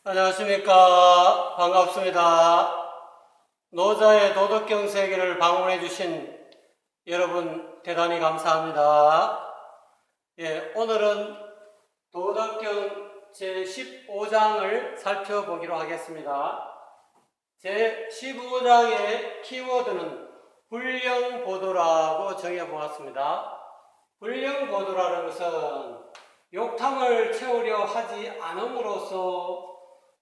안녕하십니까. 반갑습니다. 노자의 도덕경 세계를 방문해 주신 여러분 대단히 감사합니다. 오늘은 도덕경 제15장을 살펴보기로 하겠습니다. 제15장의 키워드는 불량보도라고 정해보았습니다. 불량보도라는 것은 욕탕을 채우려 하지 않음으로써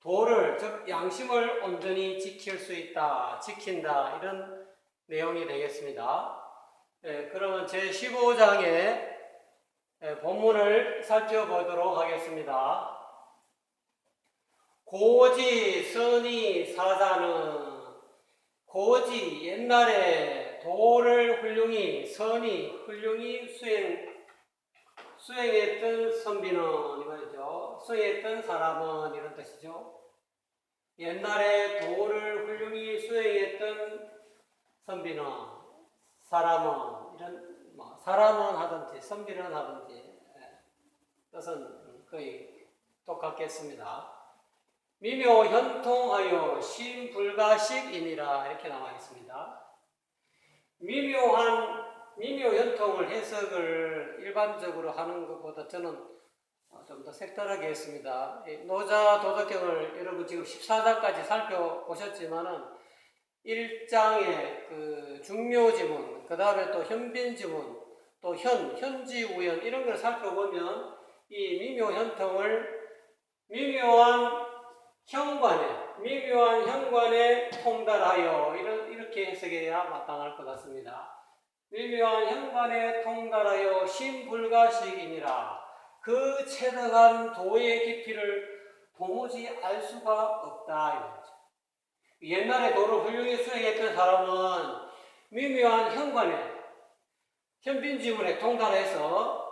도를, 즉 양심을 온전히 지킬 수 있다, 지킨다, 이런 내용이 되겠습니다. 그러면 제15장의 본문을 살펴보도록 하겠습니다. 고지, 선의, 사자는 고지, 옛날에 도를 훌륭히 수행했던 선비는, 이거죠. 수행했던 사람은, 이런 뜻이죠. 옛날에 도를 훌륭히 수행했던 선비는, 사람은, 사람은 하든지, 선비는 하든지, 뜻은 거의 똑같겠습니다. 미묘현통하여 심불가식이니라, 이렇게 나와 있습니다. 미묘현통을 해석을 일반적으로 하는 것보다 저는 좀 더 색다르게 했습니다. 노자 도덕경을 여러분 지금 14장까지 살펴보셨지만은 1장의 그 중묘지문, 그 다음에 또 현빈지문, 또 현지우연, 이런 걸 살펴보면 이 미묘현통을 미묘한 현관에 통달하여, 이렇게 해석해야 마땅할 것 같습니다. 미묘한 현관에 통달하여 심불가식이니라. 그 채덕한 도의 깊이를 도무지 알 수가 없다, 이거죠. 옛날에 도를 훌륭히 수행했던 사람은 미묘한 현빈지문에 통달해서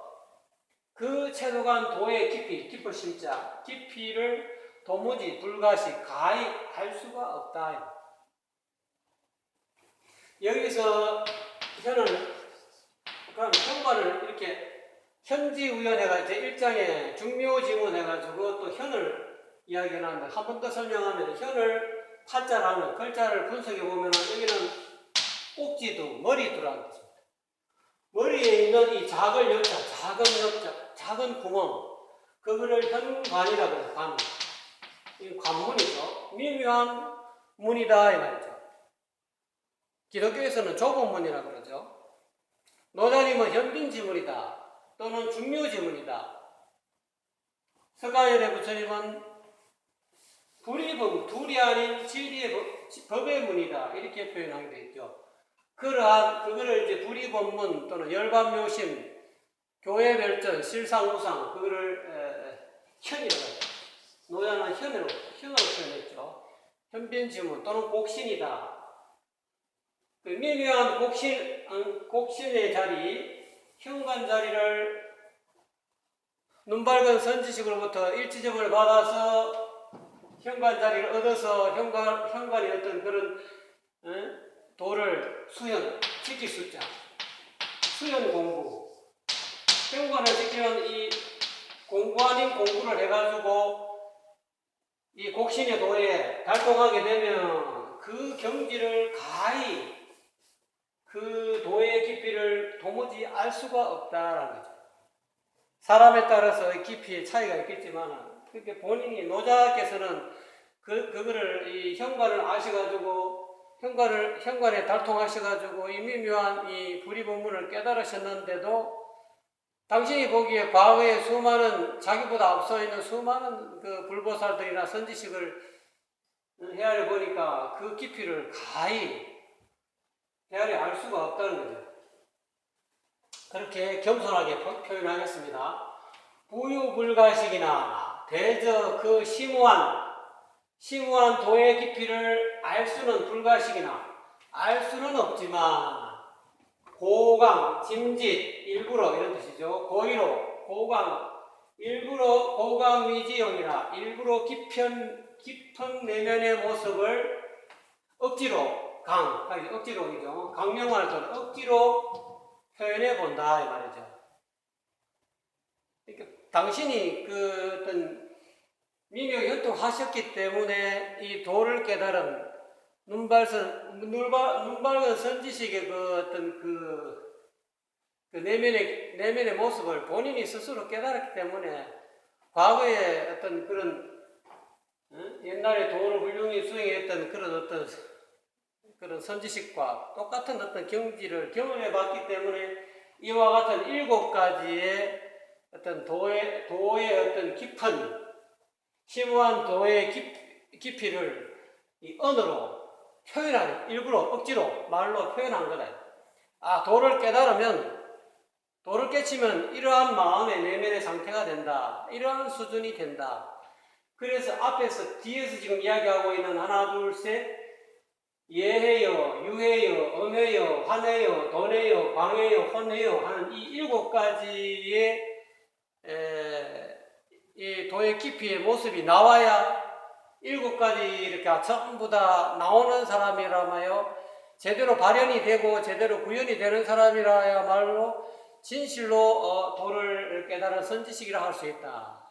그 채덕한 도의 깊을 심자, 깊이를 도무지 불가식, 가히 알 수가 없다. 여기서 현관을 이렇게 현지우연해가 이제 1장에 중묘지문 해가지고 또 현을 이야기하는데, 한 번 더 설명하면 현을 파자라는 글자를 분석해 보면 여기는 꼭지두, 머리두라는 뜻입니다. 머리에 있는 이 작은 역자, 작은 구멍, 그거를 현관이라고 해요. 이 관문이죠. 미묘한 문이다, 이 말이죠. 기독교에서는 좁은 문이라고 그러죠. 노자님은 현빈지문이다, 또는 중묘지문이다. 서가열의 부처님은 둘이 아닌 진리의 법의 문이다, 이렇게 표현하게 되어 있죠. 그거를 이제 불의법문 또는 열반묘심, 교회별전, 실상우상, 그거를 현이라고 해요. 노자는 현으로 표현했죠. 현빈지문 또는 곡신이다. 그 미묘한 곡신의 자리, 현관 자리를 눈밝은 선지식으로부터 일지점을 받아서 현관 자리를 얻어서 현관의 어떤 그런 도를 지킬 수 있자. 수연 공부. 현관을 지키는 이 공부 아닌 공부를 해가지고 이 곡신의 도에 달동하게 되면 그 경지를 가히, 그 도의 깊이를 도무지 알 수가 없다라는 거죠. 사람에 따라서 깊이의 차이가 있겠지만, 그렇게 본인이, 노자께서는 그거를 이 현관을 아셔가지고, 현관에 달통하셔가지고 이 미묘한 이 불의법문을 깨달으셨는데도, 당신이 보기에 과거에 자기보다 앞서 있는 수많은 그 불보살들이나 선지식을 헤아려 보니까 그 깊이를 가히 헤아려 알 수가 없다는 거죠. 그렇게 겸손하게 표현하겠습니다. 부유불가식이나 대저 그 심오한 도의 깊이를 알 수는 불가식이나, 알 수는 없지만, 고강, 짐짓, 일부러, 이런 뜻이죠. 고의로, 일부러 고강위지용이나 일부러 깊은 내면의 모습을 억지로, 억지로이죠. 강명할 때 억지로 표현해 본다, 이 말이죠. 그러니까 당신이 그 어떤 미묘현통하셨기 때문에 이 도를 깨달은 눈밝은 선지식의 그 어떤 그 내면의 모습을 본인이 스스로 깨달았기 때문에 과거에 어떤 그런 옛날에 도를 훌륭히 수행했던 그런 선지식과 똑같은 어떤 경지를 경험해 봤기 때문에 이와 같은 7가지의 어떤 도의 어떤 깊은 심오한 도의 깊이를 이 언어로 표현하는, 일부러 억지로 말로 표현한 거다. 아, 도를 깨치면 이러한 마음의 내면의 상태가 된다. 이러한 수준이 된다. 그래서 뒤에서 지금 이야기하고 있는 하나, 둘, 셋, 예해요, 유해요, 엄해요, 환해요, 돈해요, 광해요, 혼해요 하는 이 7가지의 이 도의 깊이의 모습이 나와야 7가지 이렇게 전부 다 나오는 사람이라마요 제대로 발현이 되고 제대로 구현이 되는 사람이라야말로 진실로 도를 깨달은 선지식이라 할 수 있다.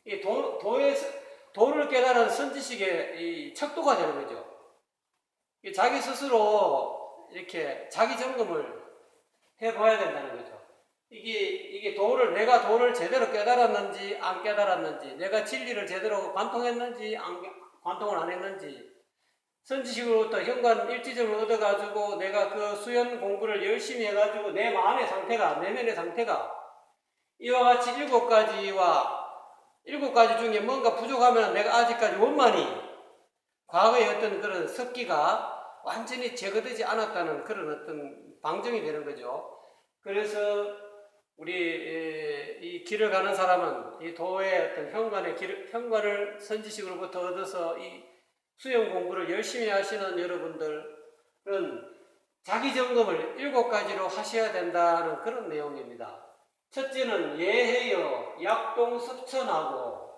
이 도를 깨달은 선지식의 이 척도가 되는 거죠. 자기 스스로 이렇게 자기 점검을 해봐야 된다는 거죠. 내가 도를 제대로 깨달았는지 안 깨달았는지, 내가 진리를 제대로 관통했는지 관통을 안 했는지, 선지식으로부터 현관 일지점을 얻어가지고 내가 그 수연 공부를 열심히 해가지고 내 마음의 상태가, 내면의 상태가 이와 같이 7가지 중에 뭔가 부족하면 내가 아직까지 원만히 과거의 어떤 그런 습기가 완전히 제거되지 않았다는 그런 어떤 방증이 되는 거죠. 그래서 우리 이 길을 가는 사람은 이 도의 어떤 현관을 선지식으로부터 얻어서 이 수영 공부를 열심히 하시는 여러분들은 자기 점검을 7가지로 하셔야 된다는 그런 내용입니다. 첫째는 예해요, 약동섭천하고,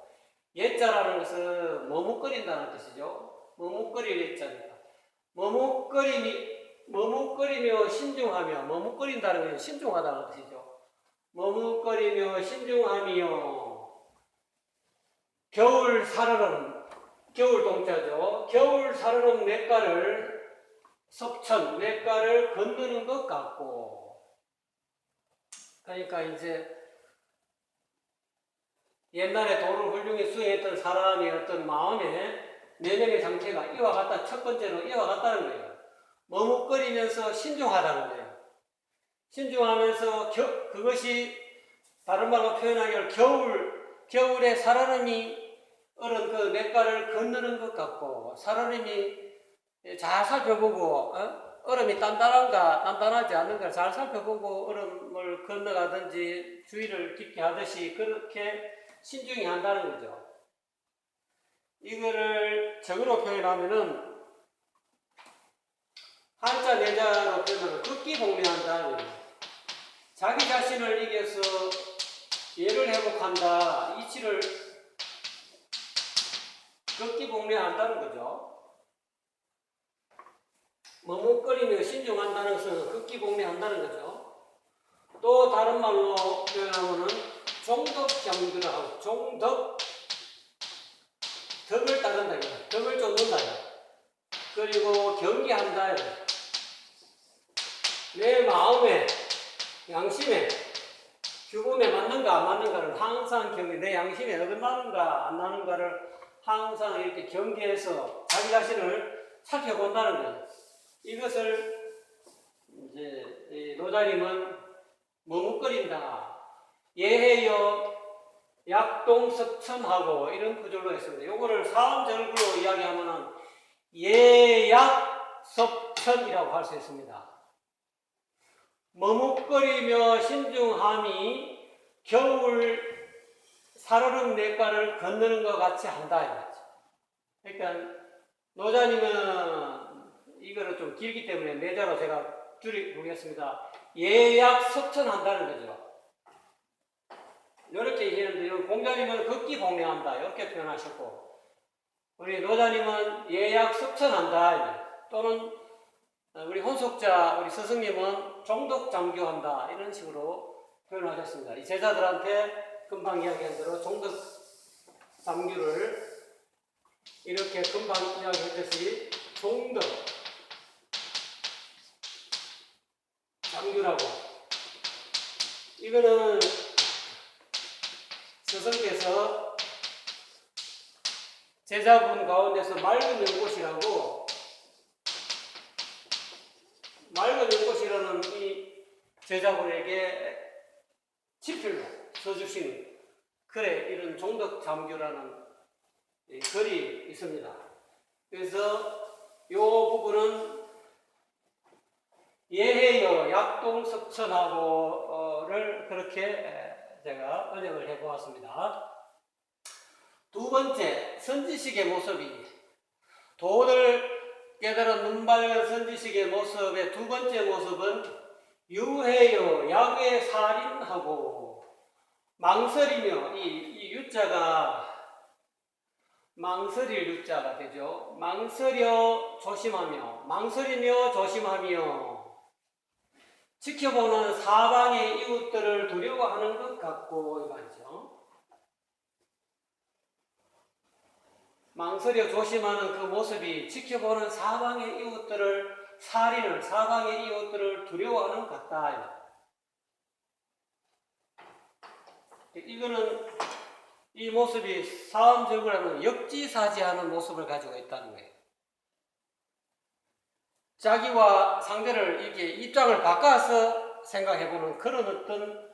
예자라는 것은 머뭇거린다는 뜻이죠. 머뭇거릴 예자입니다. 머뭇거리며 신중하며, 머뭇거린다는 것은 신중하다는 뜻이죠. 머뭇거리며 신중하며, 겨울 동자죠. 겨울 사르는 냇가를 건너는 것 같고, 그러니까 이제 옛날에 도를 훌륭히 수행했던 사람의 어떤 마음의 내면의 상태가 이와 같다. 첫 번째로 이와 같다는 거예요. 머뭇거리면서 신중하다는 거예요. 신중하면서 그것이 다른 말로 표현하기를 겨울에 살얼음이 얼은 그 냇가를 건너는 것 같고, 살얼음이 잘 살펴보고 얼음이 단단하지 않는가 잘 살펴보고 얼음을 건너가든지 주의를 깊게 하듯이 그렇게 신중히 한다는 거죠. 이거를 적으로 표현하면은 한자 내자로 표현하면 극기복례한다. 자기 자신을 이겨서 예를 회복한다. 이치를 극기복례한다는 거죠. 머뭇거리며 신중한다는 것은 극기복례한다는 거죠. 또 다른 말로 표현하면은 종덕장규라 하고, 덕을 따른다, 덕을 쫓는다, 그리고 경계한다. 내 마음에, 양심에, 규범에 맞는가 안 맞는가를 항상 내 양심에 어긋나는가 안 나는가를 항상 이렇게 경계해서 자기 자신을 살펴본다는 거예요. 이것을 이제 노자님은 머뭇거린다, 예해요, 약동석천하고 이런 구절로 했습니다. 요거를 사음절구로 이야기하면은 예약섭천이라고 할 수 있습니다. 머뭇거리며 신중함이 겨울 살얼음 냇가를 건너는 것 같이 한다 이거죠. 그러니까 노자님은 이거를 좀 길기 때문에 내자로 제가 줄여보겠습니다. 예약섭천한다는 거죠. 이렇게 얘기하는데, 공자님은 극기복례한다 이렇게 표현하셨고, 우리 노자님은 예약섭천한다, 또는 우리 혼속자 우리 스승님은 종덕장교한다 이런 식으로 표현하셨습니다. 이 제자들한테 금방 이야기한 대로 잠규를 이렇게 금방 이야기했듯이 종덕 잠규라고. 이거는 스승께서 제자분 가운데서 맑은 연꽃이라고, 맑은 연꽃이라는 이 제자분에게 치필로 써주신 글에 이런 종덕 잠규라는 글이 있습니다. 그래서 이 부분은 예해여 약동석천하고를 그렇게 제가 번역을 해보았습니다. 두 번째, 선지식의 모습이, 도를 깨달은 눈밝은 선지식의 모습의 두 번째 모습은 유해여 약외 살인하고, 망설이며, 이 유자가 망설일 유자가 되죠. 망설여 조심하며, 망설이며 조심하며, 지켜보는 사방의 이웃들을 두려워하는 것 같고, 이 말이죠. 망설여 조심하는 그 모습이 지켜보는 사방의 이웃들을, 살인을, 사방의 이웃들을 두려워하는 것 같다. 이거는 이 모습이 사음적으로 하면 역지사지하는 모습을 가지고 있다는 거예요. 자기와 상대를 이렇게 입장을 바꿔서 생각해보는 그런 어떤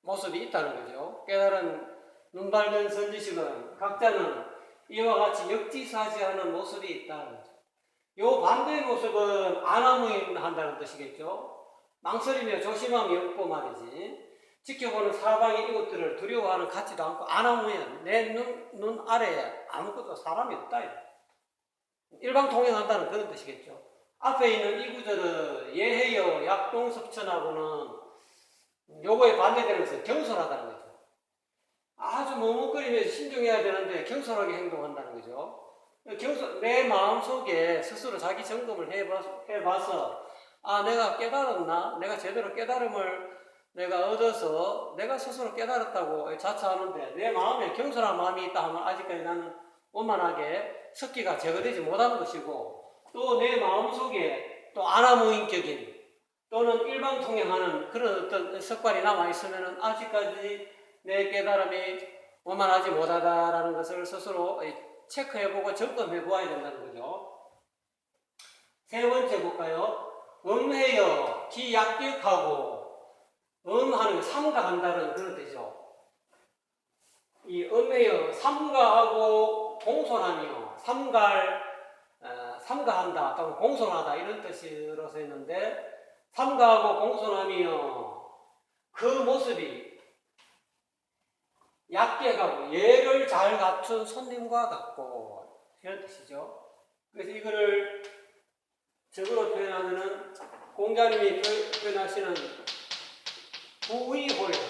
모습이 있다는 거죠. 깨달은 눈밝은 선지식은 각자는 이와 같이 역지사지하는 모습이 있다는 거죠. 요 반대의 모습은 안하무인한다는 뜻이겠죠. 망설이며 조심하며 없고 말이지. 지켜보는 사방의 이웃들을 두려워하는 같지도 않고 안하무인, 내 눈 아래에 아무것도 사람이 없다. 일방통행한다는 그런 뜻이겠죠. 앞에 있는 이 구절은 예해여 약동석천하고는 요거에 반대되면서 경솔하다는 거죠. 아주 머뭇거리면서 신중해야 되는데 경솔하게 행동한다는 거죠. 내 마음속에 스스로 자기 점검을 해봐서 내가 깨달았나? 내가 제대로 깨달음을 내가 얻어서 내가 스스로 깨달았다고 자처하는데 내 마음에 경솔한 마음이 있다 하면 아직까지 나는 원만하게 석기가 제거되지 못한 것이고, 또 내 마음속에 또 안하무인격인 또는 일방통행하는 그런 어떤 습관이 남아있으면 아직까지 내 깨달음이 원만하지 못하다라는 것을 스스로 체크해보고 점검해보아야 된다는 거죠. 세 번째 볼까요? 음해여 기약격하고, 음하는 게 삼가한다는 그런 뜻이죠. 이 음해여 삼가하고 공손하며, 삼가한다 또는 공손하다 이런 뜻으로 쓰였는데, 삼가하고 공손하며 그 모습이 약격하고 예를 잘 갖춘 손님과 같고 이런 뜻이죠. 그래서 이거를 적으로 표현하면은 공자님이 표현하시는 부의호령,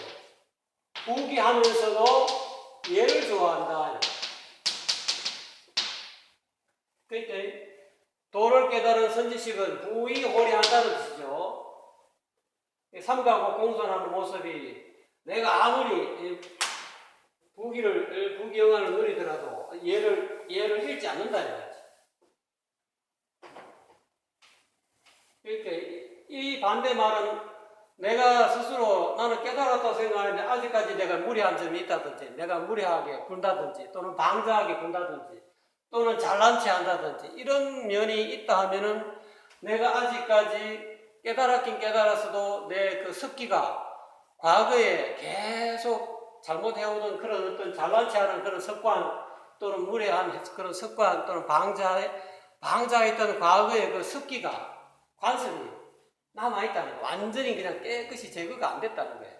부기하면서도 예를 좋아한다. 그러니까 도를 깨달은 선지식은 부의호령한다는 뜻이죠. 삼가하고 공손하는 모습이 내가 아무리 부귀영화를 누리더라도 예를 잃지 않는다는 거지. 그러니까 이 반대 말은 내가 스스로 나는 깨달았다고 생각하는데 아직까지 내가 무리한 점이 있다든지, 내가 무리하게 군다든지, 또는 방자하게 군다든지, 또는 잘난 체 한다든지 이런 면이 있다 하면은 내가 아직까지 깨달았긴 깨달았어도 내 그 습기가 과거에 계속 잘못해오던 그런 어떤 잘난 체 하는 그런 습관, 또는 무례한 그런 습관, 또는 방자했던 과거의 그 습기가, 관습이 남아있다는 거예요. 완전히 그냥 깨끗이 제거가 안 됐다는 거예요.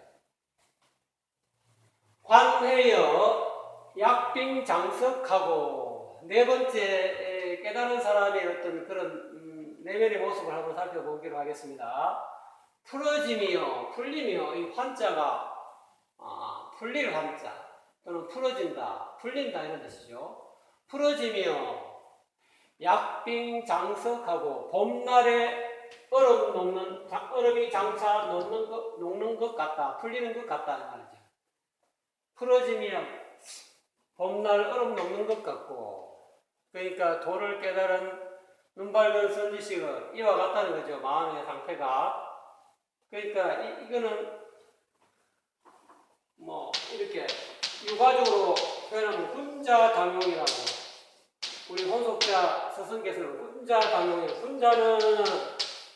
관회여 약빙장석하고, 네 번째 깨달은 사람의 어떤 그런 내면의 모습을 한번 살펴보기로 하겠습니다. 풀어짐이요, 풀리며, 이 환자가 풀릴 환자 또는 풀어진다, 풀린다 이런 뜻이죠. 풀어짐이요 약빙장석하고, 봄날에 얼음이 장차 녹는 것 같다, 풀리는 것 같다 이 말이죠. 풀어지면 봄날 얼음 녹는 것 같고, 그러니까 도를 깨달은 눈밝은 선지식은 이와 같다는 거죠. 마음의 상태가. 그러니까 이거는 뭐 이렇게 유가적으로 표현하면 훈자당용이라고, 우리 혼속자 스승께서는 훈자당용이에요. 훈자는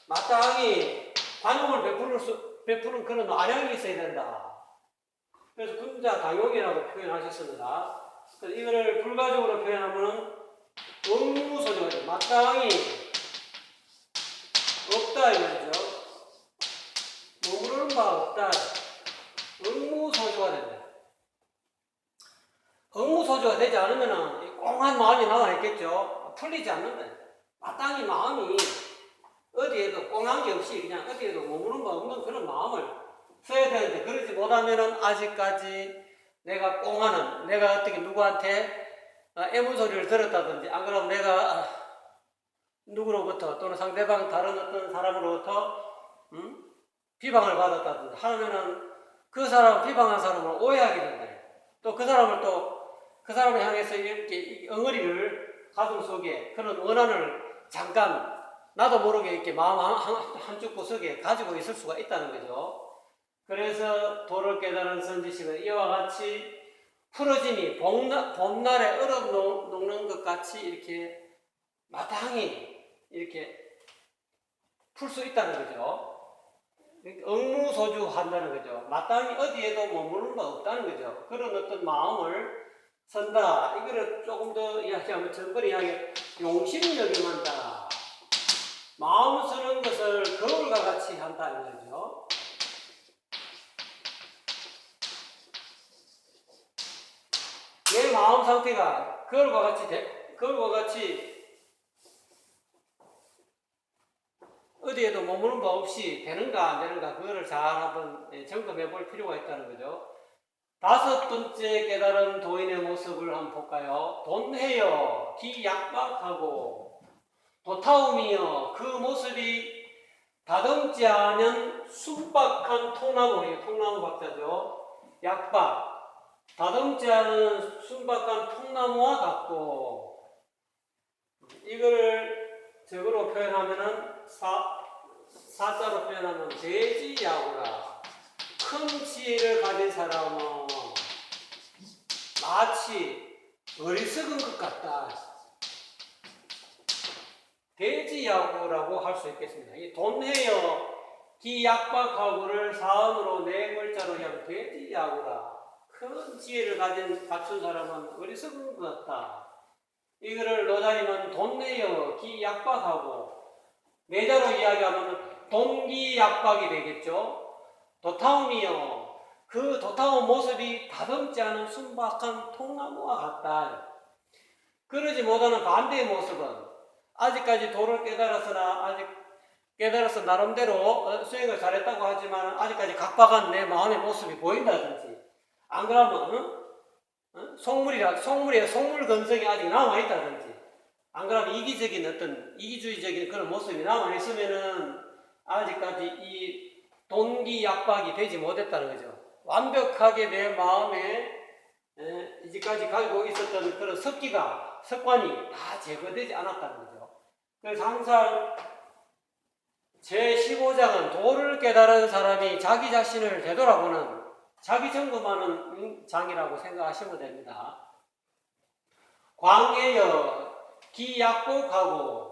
마땅히 관용을 베푸는 그런 아량이 있어야 된다. 그래서 훈자당용이라고 표현하셨습니다. 그래서 이거를 불가적으로 표현하면 응무소조가 마땅히 없다 이거죠. 머무르는 바가 없다. 응무소조가 된다. 응무소조가 되지 않으면 꽁한 마음이 나와 있겠죠. 풀리지 않는다. 마땅히 마음이 어디에도 꽁한 게 없이 그냥 어디에도 머무르는 바 없는 그런 마음을 써야 되는데, 그러지 못하면 아직까지 내가 꽁하는, 내가 어떻게 누구한테 애문소리를 들었다든지, 안 그러면 내가 누구로부터 또는 상대방 다른 어떤 사람으로부터 비방을 받았다든지 하면은 그 사람, 비방한 사람을 오해하게 된다. 또 그 사람을 그 사람을 향해서 이렇게 엉어리를 가슴 속에 그런 원한을 잠깐 나도 모르게 이렇게 마음 한쪽 구석에 가지고 있을 수가 있다는 거죠. 그래서 도를 깨달은 선지식은 이와 같이 풀어짐이 봄날에 얼음 녹는 것 같이 이렇게 마땅히 이렇게 풀 수 있다는 거죠. 응무소주 한다는 거죠. 마땅히 어디에도 머무르는 바 없다는 거죠. 그런 어떤 마음을 선다. 이거를 조금 더 이야기하면 전번에 이야기한 용심여김한다. 마음 쓰는 것을 거울과 같이 한다는 거죠. 내 마음 상태가 거울과 같이 어디에도 머무는 바 없이 되는가 안 되는가, 그거를 잘 한번 점검해 볼 필요가 있다는 거죠. 다섯 번째 깨달은 도인의 모습을 한번 볼까요? 돈해여 기약박하고 도타움이여 그 모습이 다듬지 않은 순박한 통나무예요. 통나무 박자죠. 약박, 다듬지 않은 순박한 통나무와 같고, 이거를 적으로 표현하면은 사자로 표현하면 돼지야구라. 큰 지혜를 가진 사람은 마치 어리석은 것 같다. 돼지야구라고 할 수 있겠습니다. 이 돈해여 기약박하고를 사음으로 네 글자로 하면 돼지야구라. 큰 지혜를 갖춘 사람은 어리석은 것 같다. 이거를 노자님은 돈내여 기약박하고, 내자로 이야기하면 돈기약박이 되겠죠. 도타움이여 그 도타움 모습이 다듬지 않은 순박한 통나무와 같다. 그러지 못하는 반대의 모습은 아직까지 도를 깨달아서 나름대로 수행을 잘했다고 하지만 아직까지 각박한 내 마음의 모습이 보인다든지, 안 그러면 속물에 속물 근성이 아직 남아있다든지, 안 그러면 이기주의적인 그런 모습이 남아있으면은 아직까지 이 돈기약박이 되지 못했다는 거죠. 완벽하게 내 마음에 이제까지 가지고 있었던 그런 습관이 다 제거되지 않았다는 거죠. 그래서 항상 제15장은 도를 깨달은 사람이 자기 자신을 되돌아보는, 자기 점검하는 장이라고 생각하시면 됩니다. 광해여 기약복하고,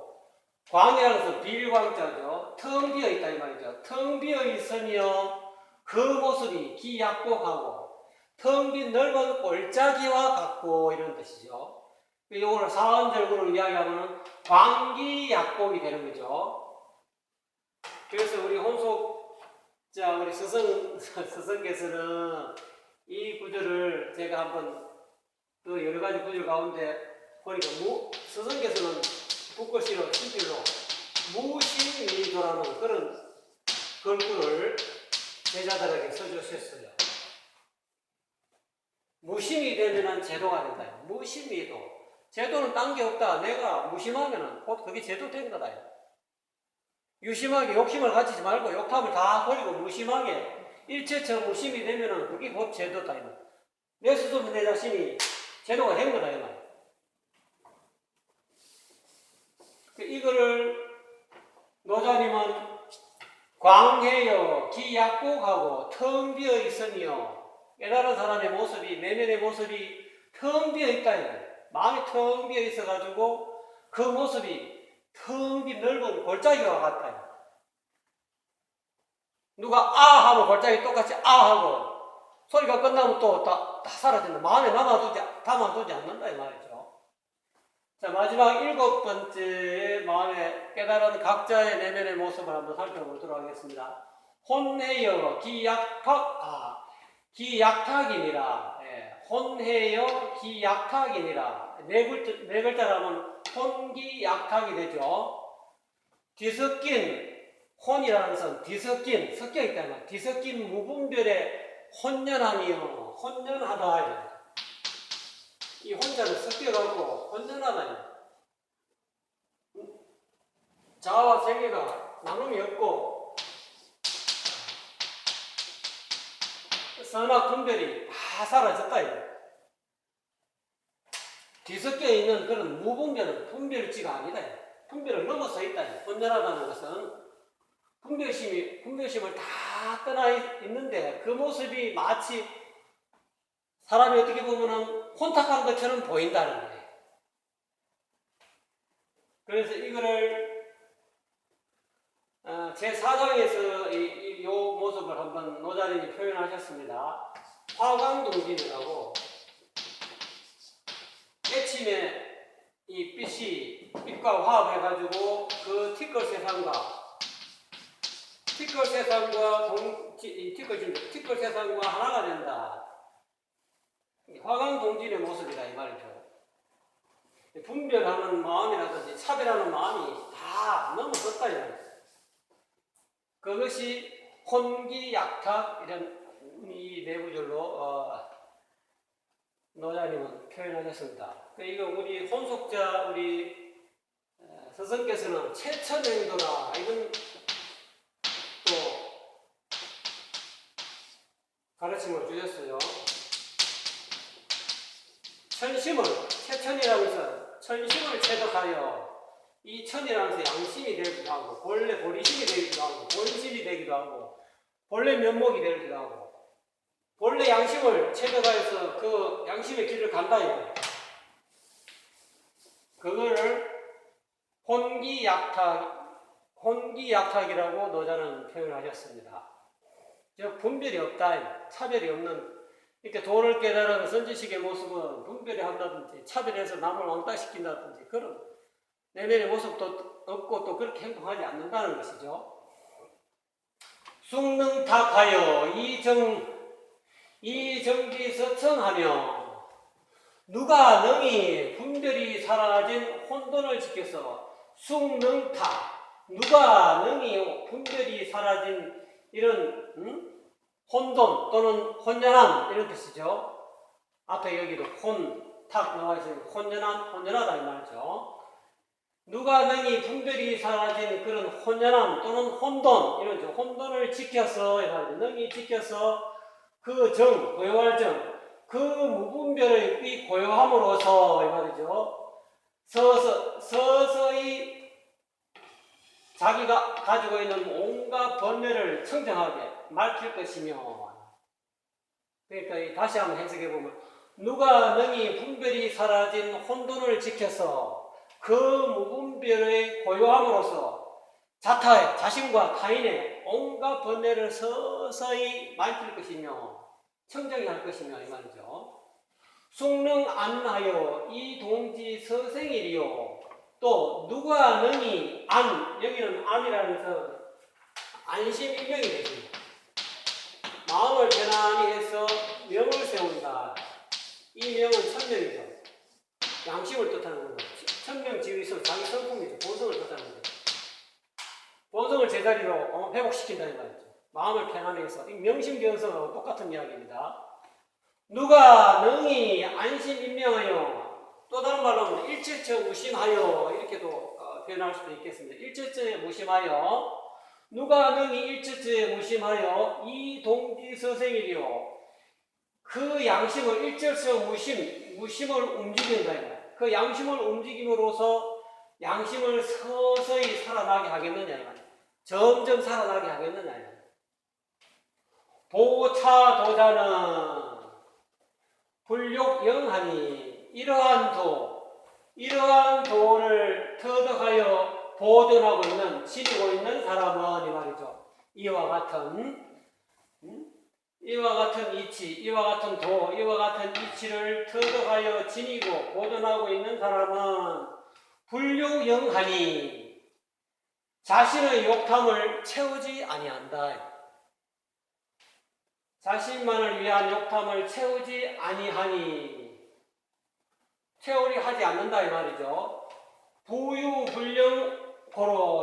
광해라는 것은 빌광자죠. 텅 비어 있다 이 말이죠. 텅 비어 있으며 그 모습이 기약복하고, 텅 빈 넓은 골짜기와 같고, 이런 뜻이죠. 이거를 사언절구로 이야기하면 광기약복이 되는 거죠. 그래서 우리 혼속자 우리 스승께서는 이 구절을 제가 한번 또 여러 가지 구절 가운데 보니까 스승께서는 붓글씨로 친필로 무심미도라는 그런 글귀를 제자들에게 써주셨어요. 무심이 되면 제도가 된다. 무심미도. 제도는 딴 게 없다. 내가 무심하면은 곧 그게 제도 된 거다. 유심하게 욕심을 가지지 말고 욕탐을 다 버리고 무심하게 일체처럼 무심이 되면은 그게 곧 제도다. 내 스스로 내 자신이 제도가 된 거다 이 말. 이거를 노자님은 광해여 기약국하고 텅 비어 있으니요. 깨달은 사람의 모습이, 내면의 모습이 텅 비어 있다. 마음이 텅 비어 있어가지고 그 모습이 텅 빈 넓은 골짜기와 같다. 누가 아 하면 골짜기 똑같이 아 하고 소리가 끝나면 또 다 사라진다. 마음에 담아두지 않는다 이 말이죠. 자, 마지막 7번째 마음에 깨달은 각자의 내면의 모습을 한번 살펴보도록 하겠습니다. 혼해여 기약탁이니라. 예, 혼해여 기약탁이니라. 네 글자라면 혼기약탁이 되죠. 뒤섞인 혼이라는 것은 뒤섞인 섞여있다는 뒤섞인 무분별의 혼연함이요. 혼연하다. 이 혼자는 섞여갖고 혼연하다. 자아와 세계가 나눔이 없고 선악 분별이 다 사라졌다. 뒤섞여 있는 그런 무분별은 분별지가 아니다. 분별을 넘어서 있다. 혼연하다는 것은 분별심을 다 떠나 있는데 그 모습이 마치 사람이 어떻게 보면은 혼탁한 것처럼 보인다는 거예요. 그래서 이거를 제4장에서 이 모습을 한번 노자님이 표현하셨습니다. 화광동진이라고 애침에 이 빛과 화합해가지고 그 티끌 세상과 하나가 된다. 화광동진의 모습이다 이 말이죠. 분별하는 마음이라든지 차별하는 마음이 다 넘어섰다 이 말이죠. 그것이 혼기약탁 이런 이 내부절로 노자님은 표현하셨습니다. 이거 우리 혼속자 우리 스승께서는 최천행도라 이런 또 가르침을 주셨어요. 최천이라고 해서 천심을 체득하여 이 천이라는 것은 양심이 되기도 하고 본래 보리심이 되기도 하고 본심이 되기도 하고 본래 면목이 되기도 하고 본래 양심을 체득하여서 그 양심의 길을 간다 이거예요. 그거를 혼기약탁이라고 노자는 표현하셨습니다. 즉 분별이 없다, 차별이 없는 이렇게 도를 깨달은 선지식의 모습은 분별이 한다든지 차별해서 남을 왕따시킨다든지 그런 내면의 모습도 없고 또 그렇게 행동하지 않는다는 것이죠. 숭능탁하여 이정지서청하며 누가 능히 분별이 사라진 혼돈을 지켜서 숭능탁 누가 능히 분별이 사라진 이런 혼돈 또는 혼연함 이런 뜻이죠. 앞에 여기도 혼탁 나와 있으니 혼연하다 이 말이죠. 누가 능히 분별이 사라진 그런 혼연함 또는 혼돈 이런 혼돈을 지켜서 능히 지켜서 그 고요할 그 무분별의 이 고요함으로서 이 말이죠. 서서히 자기가 가지고 있는 온갖 번뇌를 청정하게 밝힐 것이며 그러니까 다시 한번 해석해 보면 누가 능히 분별이 사라진 혼돈을 지켜서 그 무분별의 고요함으로써 자신과 타인의 온갖 번뇌를 서서히 밝힐 것이며 청정이 할 것이며 이 말이죠. 숭능 안하여 이 동지 서생일이요 또 누가 능히 여기는 안이라는 것은 안심일명이 되십니다. 마음을 편안히 해서 명을 세운다. 이 명은 천명이죠. 양심을 뜻하는 거죠. 천명지위에서 자기 성품이죠. 본성을 뜻하는 거죠. 본성을 제자리로 회복시킨다는 말이죠. 마음을 편안히 해서 명심견성하고 똑같은 이야기입니다. 누가 능히 안심인명하여 또 다른 말로 하면 일체처 무심하여 이렇게도 표현할 수도 있겠습니다. 일체처에 무심하여 누가 능히 일체처에 무심하여 이 동지서생이리요 그 양심을 일절성 무심을 움직인다. 그 양심을 움직임으로써 양심을 서서히 살아나게 하겠느냐. 점점 살아나게 하겠느냐. 보차도자는 불욕영하니 이러한 도를 터득하여 보존하고 있는, 지니고 있는 사람은 이 말이죠. 이와 같은 이치, 이와 같은 도, 이와 같은 이치를 터득하여 지니고 보존하고 있는 사람은 불욕영하니 자신의 욕탐을 채우지 아니한다. 자신만을 위한 욕탐을 채우지 아니하니, 채우려 하지 않는다 이 말이죠. 부유불령고로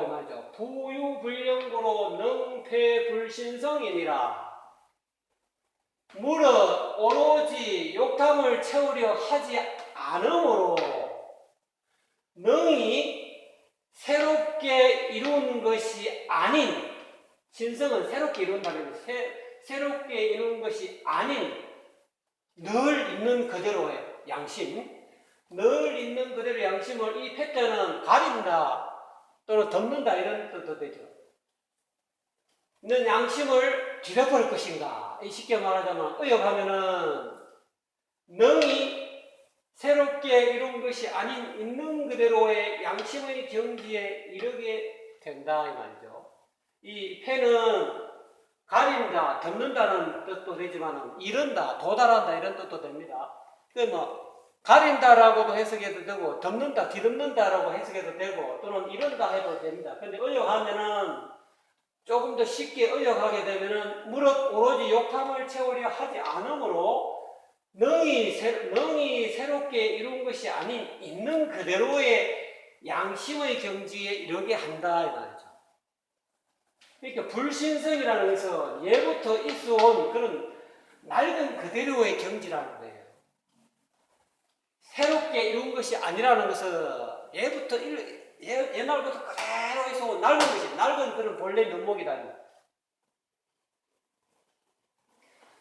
이 말이죠. 부유불령고로 능패불신성이니라. 무릇 오로지 욕탐을 채우려 하지 않으므로 능히 새롭게 이룬 것이 아닌, 신성은 새롭게 이룬다는 새롭게 이룬 것이 아닌 늘 있는 그대로의 양심, 늘 있는 그대로의 양심을 이 패자는 가린다 또는 덮는다 이런 뜻도 되죠. 있는 양심을 뒤덮을 것인가, 쉽게 말하자면 의역하면은 능히 새롭게 이룬 것이 아닌 있는 그대로의 양심의 경지에 이르게 된다 이 말이죠. 이 패는 가린다, 덮는다는 뜻도 되지만 이른다, 도달한다 이런 뜻도 됩니다. 가린다라고도 해석해도 되고 덮는다, 뒤덮는다라고 해석해도 되고 또는 이른다 해도 됩니다. 근데 의역하면은 조금 더 쉽게 의역하게 되면은 무릇 오로지 욕탐을 채우려 하지 않으므로 능히 새롭게 이룬 것이 아닌 있는 그대로의 양심의 경지에 이르게 한다 이 말이죠. 그러니까 불신성이라는 것은 예부터 있어온 그런 낡은 그대로의 경지라는 거예요. 새롭게 이룬 것이 아니라는 것은 예부터 옛날부터 그대로 있어온 낡은 그런 본래 면목이다.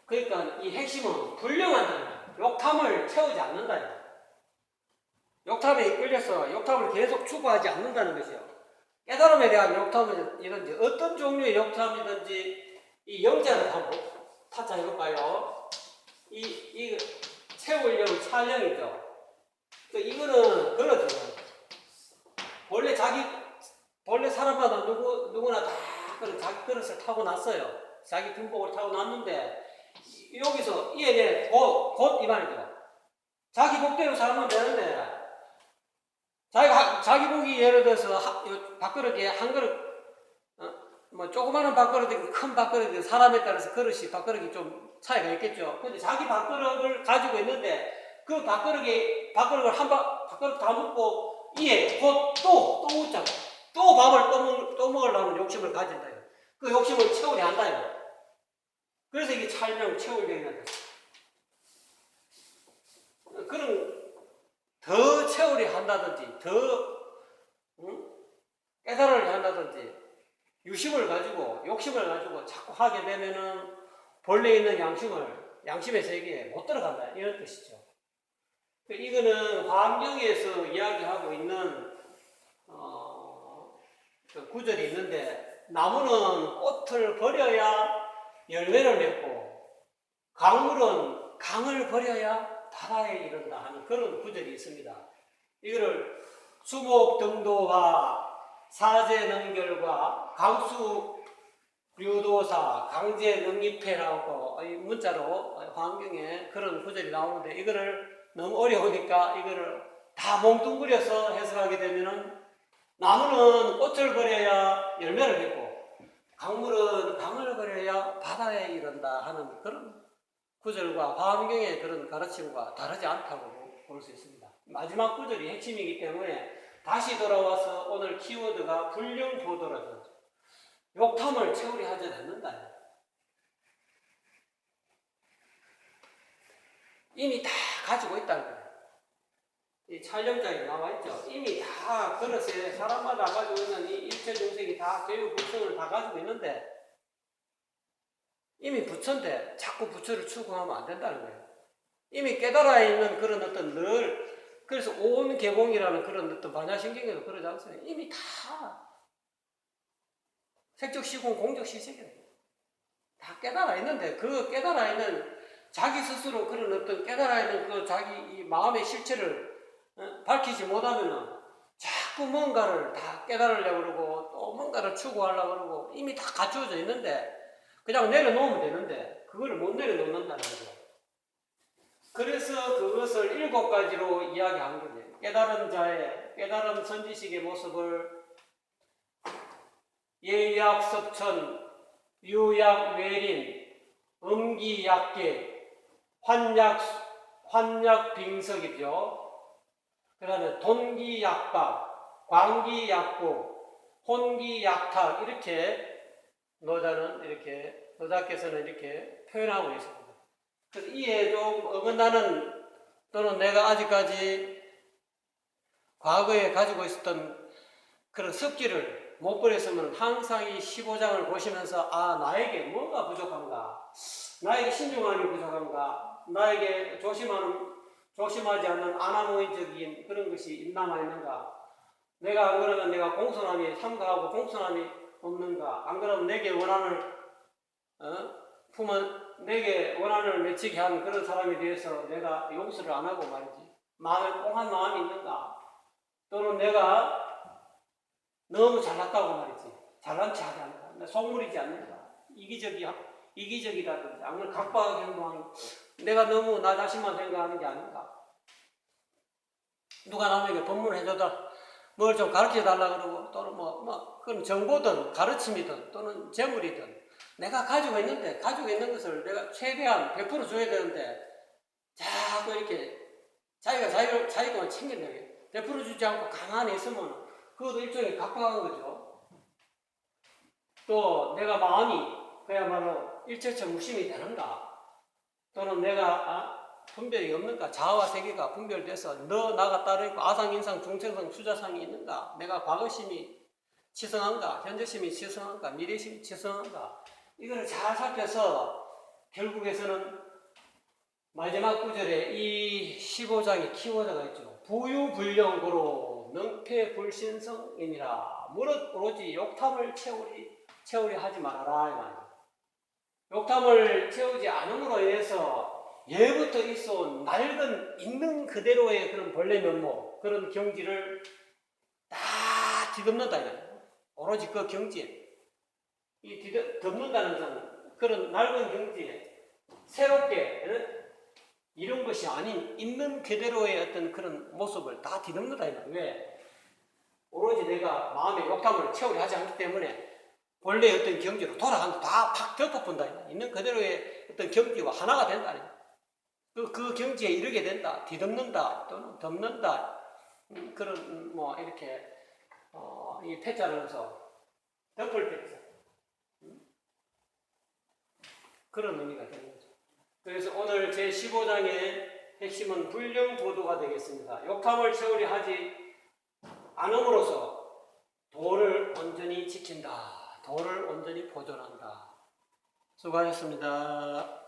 그러니까 이 핵심은 불령한다는 거예요. 욕탐을 채우지 않는다. 욕탐에 이끌려서 욕탐을 계속 추구하지 않는다는 것이요. 깨달음에 대한 욕탐이든지 어떤 종류의 욕탐이든지 이 영자를 한번 타짜 해볼까요? 이 채우려고 촬영이죠. 이거는 그렇죠. 원래 사람마다 누구나 다 자기 그릇을 타고 났어요. 자기 군복을 타고 났는데 여기서 이에 곧 이 말이죠. 자기 복대로 살면 되는데 자기 복이 예를 들어서 밥그릇에 한 그릇 조그마한 밥그릇이든 큰 밥그릇이든 사람에 따라서 밥그릇이 좀 차이가 있겠죠. 근데 자기 밥그릇을 가지고 있는데 그 밥그릇을 밥그릇 다 먹고 이에 곧 또 웃잖아. 또 밥을 또 먹으려는 욕심을 가진다. 그 욕심을 채우려 한다. 그래서 이게 촬영을 채우려 했는데 그런 더 채우려 한다든지 더 깨달으려 한다든지 욕심을 가지고 자꾸 하게 되면은 본래 있는 양심의 세계에 못 들어간다 이런 뜻이죠. 이거는 화엄경에서 이야기하고 있는 그 구절이 있는데 나무는 꽃을 버려야 열매를 맺고 강물은 강을 버려야 바다에 이른다 하는 그런 구절이 있습니다. 이거를 수목등도와 사제능결과 강수류도사 강제능입회라고 문자로 화엄경에 그런 구절이 나오는데 이거를 너무 어려우니까 이거를 다 몽뚱그려서 해석하게 되면은 나무는 꽃을 버려야 열매를 맺고 강물은 강을 버려야 바다에 이른다 하는 그런 구절과 화엄경의 그런 가르침과 다르지 않다고 볼 수 있습니다. 마지막 구절이 핵심이기 때문에 다시 돌아와서 오늘 키워드가 불령보도라서 욕탐을 채우려 하지 않는다. 이미 다 가지고 있다는 거예요. 이 촬영장에 나와있죠. 이미 다 그릇에 사람마다 가지고 있는 이 일체 중생이 다 교육 불성을 다 가지고 있는데 이미 부처인데 자꾸 부처를 추구하면 안 된다는 거예요. 이미 깨달아 있는 그런 어떤 그래서 온 개공이라는 그런 어떤 반야신경에도 그러지 않습니까? 이미 다 색적 시공 공적 시색이에요. 다 깨달아 있는데 그 깨달아 있는 자기 스스로 그런 어떤 깨달아 있는 그 자기 이 마음의 실체를 밝히지 못하면은 자꾸 뭔가를 다 깨달으려고 그러고 또 뭔가를 추구하려고 그러고 이미 다 갖추어져 있는데 그냥 내려놓으면 되는데 그거를 못 내려놓는다는 거죠. 그래서 그것을 7가지로 이야기한 거예요. 깨달은 자의 깨달은 선지식의 모습을 예약섭천, 유약외린, 음기약계, 환약빙석이죠. 그 다음에 돈기약박, 광기약고, 혼기약탁 이렇게 노자께서는 이렇게 표현하고 있습니다. 그래서 이에 좀 어긋나는 또는 내가 아직까지 과거에 가지고 있었던 그런 습기를 못 버렸으면 항상 이 15장을 보시면서 나에게 뭐가 부족한가? 나에게 신중함이 부족한가? 나에게 조심하지 않는 아나무인적인 그런 것이 남아 있는가? 내가 안 그러면 내가 공손함이 삼가하고 공손함이 없는가? 안 그러면 내게 원한을 내게 원한을 맺히게 한 그런 사람에 대해서 내가 용서를 안 하고 말이지. 마음에 꽁한 마음이 있는가? 또는 내가 너무 잘났다고 말이지. 잘난 체 하지 않는다. 속물이지 않는다. 이기적이라든지, 아무튼 각박하게 행동하는, 내가 너무 나 자신만 생각하는 게 아닌가. 누가 남에게 법문을 해줘다, 뭘 좀 가르쳐 달라 그러고, 또는 그건 정보든 가르침이든 또는 재물이든, 내가 가지고 있는 것을 내가 최대한 100% 줘야 되는데, 자꾸 이렇게 자기가 챙긴다. 100% 주지 않고 가만히 있으면, 그것도 일종의 각박한 거죠. 또 내가 마음이 그야말로 일체처 무심이 되는가? 또는 내가 분별이 없는가? 자아와 세계가 분별돼서 너 나가 따로 있고 아상인상 중생상 수자상이 있는가? 내가 과거심이 치성한가? 현재심이 치성한가? 미래심이 치성한가? 이거를 잘 살펴서 결국에서는 마지막 구절에 이 15장의 키워드가 있죠. 부유불령고로 명패불신성이니라. 무릇 오로지 욕탐을 채우리 하지 말아라. 이 말이에요. 욕탐을 채우지 않음으로 인해서 예부터 있어온 낡은 있는 그대로의 그런 본래 면목, 그런 경지를 다 뒤덮는다. 오로지 그 경지에. 덮는다는 것은 그런 낡은 경지에 새롭게 이런 것이 아닌 있는 그대로의 어떤 그런 모습을 다 뒤덮는다. 왜? 오로지 내가 마음의 욕탐을 채우려 하지 않기 때문에 본래의 어떤 경지로 돌아간다. 다 팍 덮어본다. 있는 그대로의 어떤 경지와 하나가 된다. 그 경지에 이르게 된다. 뒤덮는다. 또는 덮는다. 그런 이렇게 이 태자를 넣어서 덮을 패자. 그런 의미가 되는 거죠. 그래서 오늘 제15장의 핵심은 불령보도가 되겠습니다. 욕탐을 채우려 하지 않음으로써 도를 온전히 지킨다. 도를 온전히 보존한다. 수고하셨습니다.